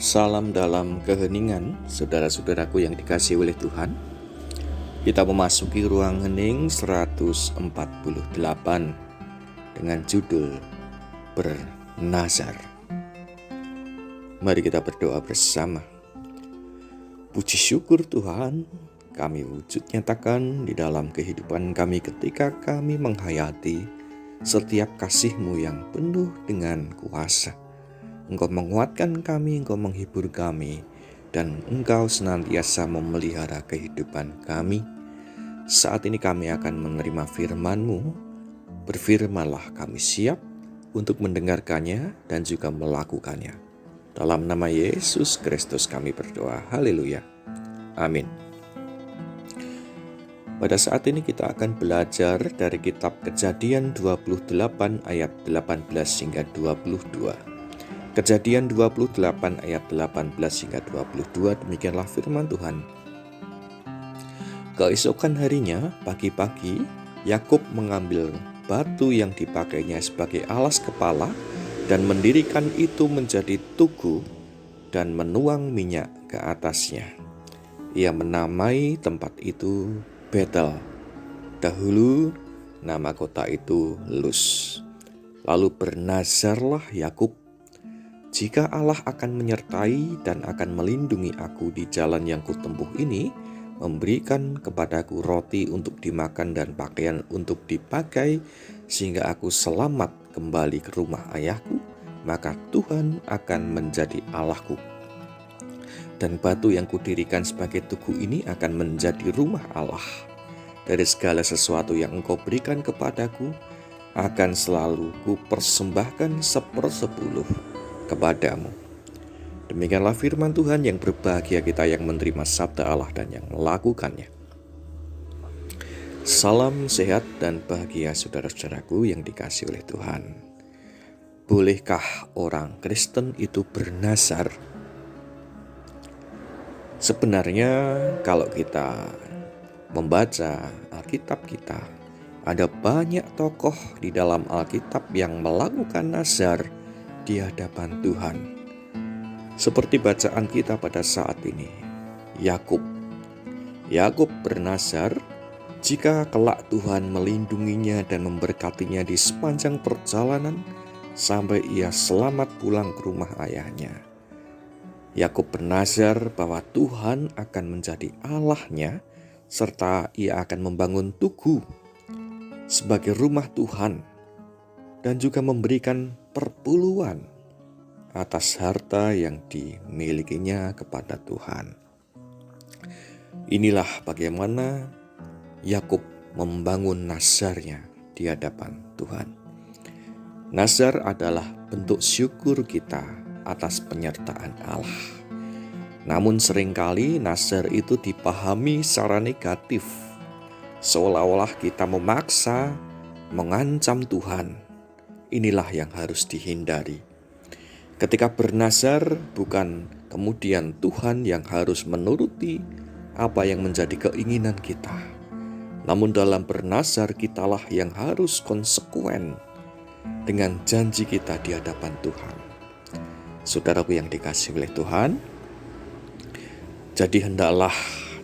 Salam dalam keheningan, saudara-saudaraku yang dikasihi oleh Tuhan. Kita memasuki ruang hening 148 dengan judul Bernazar. Mari kita berdoa bersama. Puji syukur Tuhan, kami wujud nyatakan di dalam kehidupan kami ketika kami menghayati setiap kasih-Mu yang penuh dengan kuasa. Engkau menguatkan kami, Engkau menghibur kami, dan Engkau senantiasa memelihara kehidupan kami. Saat ini kami akan menerima firman-Mu. Berfirmanlah, kami siap untuk mendengarkannya dan juga melakukannya. Dalam nama Yesus Kristus kami berdoa. Haleluya. Amin. Pada saat ini kita akan belajar dari kitab Kejadian 28 ayat 18 hingga 22. Kejadian 28 ayat 18 hingga 22, demikianlah firman Tuhan. Keesokan harinya, pagi-pagi, Yakub mengambil batu yang dipakainya sebagai alas kepala dan mendirikan itu menjadi tugu dan menuang minyak ke atasnya. Ia menamai tempat itu Betel. Dahulu nama kota itu Luz. Lalu bernazarlah Yakub, jika Allah akan menyertai dan akan melindungi aku di jalan yang kutempuh ini, memberikan kepadaku roti untuk dimakan dan pakaian untuk dipakai, sehingga aku selamat kembali ke rumah ayahku, maka Tuhan akan menjadi Allahku. Dan batu yang kudirikan sebagai tugu ini akan menjadi rumah Allah. Dari segala sesuatu yang engkau berikan kepadaku, akan selalu kupersembahkan 1/10 kepadamu. Demikianlah firman Tuhan. Yang berbahagia kita yang menerima sabda Allah dan yang melakukannya. Salam sehat dan bahagia saudara-saudaraku yang dikasihi oleh Tuhan. Bolehkah orang Kristen itu bernazar? Sebenarnya kalau kita membaca Alkitab kita, ada banyak tokoh di dalam Alkitab yang melakukan nazar di hadapan Tuhan. Seperti bacaan kita pada saat ini, Yakub bernazar jika kelak Tuhan melindunginya dan memberkatinya di sepanjang perjalanan sampai ia selamat pulang ke rumah ayahnya. Yakub bernazar bahwa Tuhan akan menjadi Allahnya serta ia akan membangun tugu sebagai rumah Tuhan dan juga memberikan perpuluhan atas harta yang dimilikinya kepada Tuhan. Inilah bagaimana Yakub membangun nazarnya di hadapan Tuhan. Nazar adalah bentuk syukur kita atas penyertaan Allah. Namun seringkali nazar itu dipahami secara negatif, seolah-olah kita memaksa, mengancam Tuhan. Inilah yang harus dihindari. Ketika bernazar, bukan kemudian Tuhan yang harus menuruti apa yang menjadi keinginan kita. Namun dalam bernazar kitalah yang harus konsekuen dengan janji kita di hadapan Tuhan. Saudaraku yang dikasihi oleh Tuhan, jadi hendaklah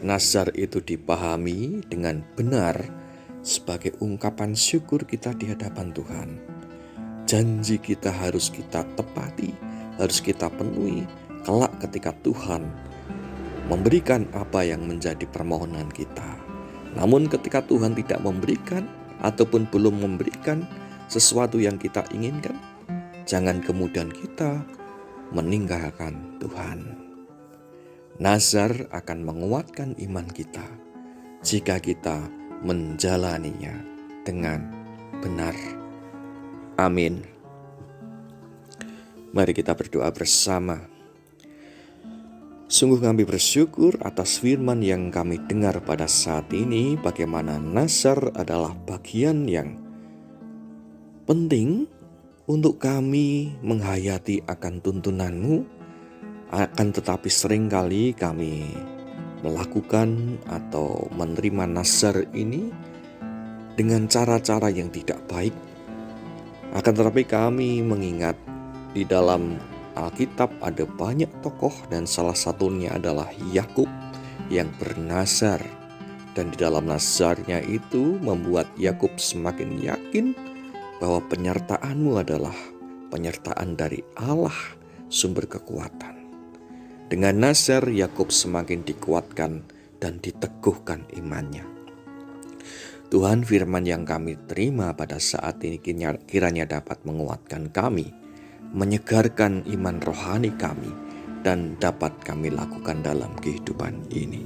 nazar itu dipahami dengan benar sebagai ungkapan syukur kita di hadapan Tuhan. Janji kita harus kita tepati, harus kita penuhi kelak ketika Tuhan memberikan apa yang menjadi permohonan kita. Namun ketika Tuhan tidak memberikan ataupun belum memberikan sesuatu yang kita inginkan, jangan kemudian kita meninggalkan Tuhan. Nazar akan menguatkan iman kita jika kita menjalaninya dengan benar. Amin. Mari kita berdoa bersama. Sungguh kami bersyukur atas firman yang kami dengar pada saat ini, bagaimana nazar adalah bagian yang penting untuk kami menghayati akan tuntunan-Mu, akan tetapi seringkali kami melakukan atau menerima nazar ini dengan cara-cara yang tidak baik. Akan tetapi kami mengingat di dalam Alkitab ada banyak tokoh dan salah satunya adalah Yakub yang bernazar. Dan di dalam nazarnya itu membuat Yakub semakin yakin bahwa penyertaanmu adalah penyertaan dari Allah, sumber kekuatan. Dengan nazar, Yakub semakin dikuatkan dan diteguhkan imannya. Tuhan, firman yang kami terima pada saat ini kiranya dapat menguatkan kami, menyegarkan iman rohani kami, dan dapat kami lakukan dalam kehidupan ini.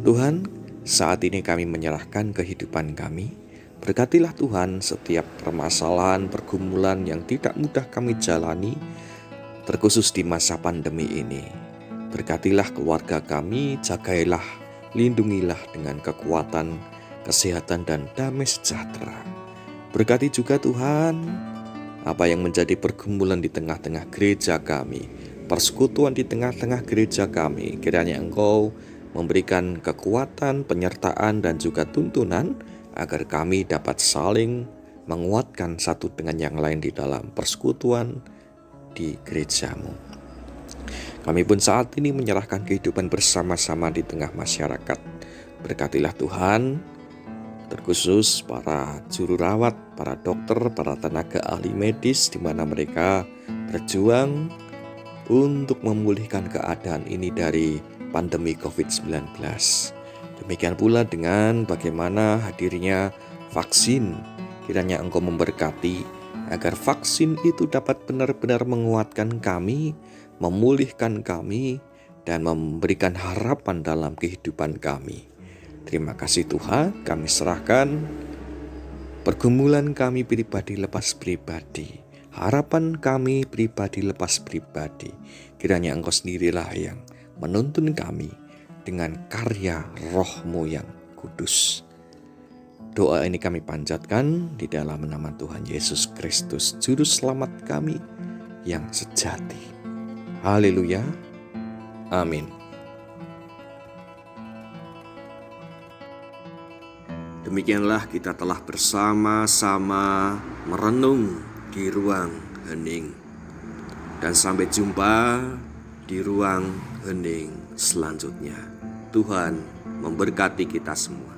Tuhan, saat ini kami menyerahkan kehidupan kami. Berkatilah Tuhan setiap permasalahan, pergumulan yang tidak mudah kami jalani, terkhusus di masa pandemi ini. Berkatilah keluarga kami, jagailah, lindungilah dengan kekuatan, kesehatan, dan damai sejahtera. Berkati juga Tuhan, apa yang menjadi pergumulan di tengah-tengah gereja kami, persekutuan di tengah-tengah gereja kami, kiranya Engkau memberikan kekuatan, penyertaan, dan juga tuntunan agar kami dapat saling menguatkan satu dengan yang lain di dalam persekutuan di gerejamu. Kami pun saat ini menyerahkan kehidupan bersama-sama di tengah masyarakat. Berkatilah Tuhan, terkhusus para juru rawat, para dokter, para tenaga ahli medis, di mana mereka berjuang untuk memulihkan keadaan ini dari pandemi COVID-19. Demikian pula dengan bagaimana hadirnya vaksin. Kiranya Engkau memberkati agar vaksin itu dapat benar-benar menguatkan kami, memulihkan kami, dan memberikan harapan dalam kehidupan kami. Terima kasih Tuhan, kami serahkan pergumulan kami pribadi lepas pribadi, harapan kami pribadi lepas pribadi. Kiranya Engkau sendirilah yang menuntun kami dengan karya Roh-Mu yang kudus. Doa ini kami panjatkan di dalam nama Tuhan Yesus Kristus, Juru Selamat kami yang sejati. Haleluya. Amin. Demikianlah kita telah bersama-sama merenung di ruang hening. Dan sampai jumpa di ruang hening selanjutnya. Tuhan memberkati kita semua.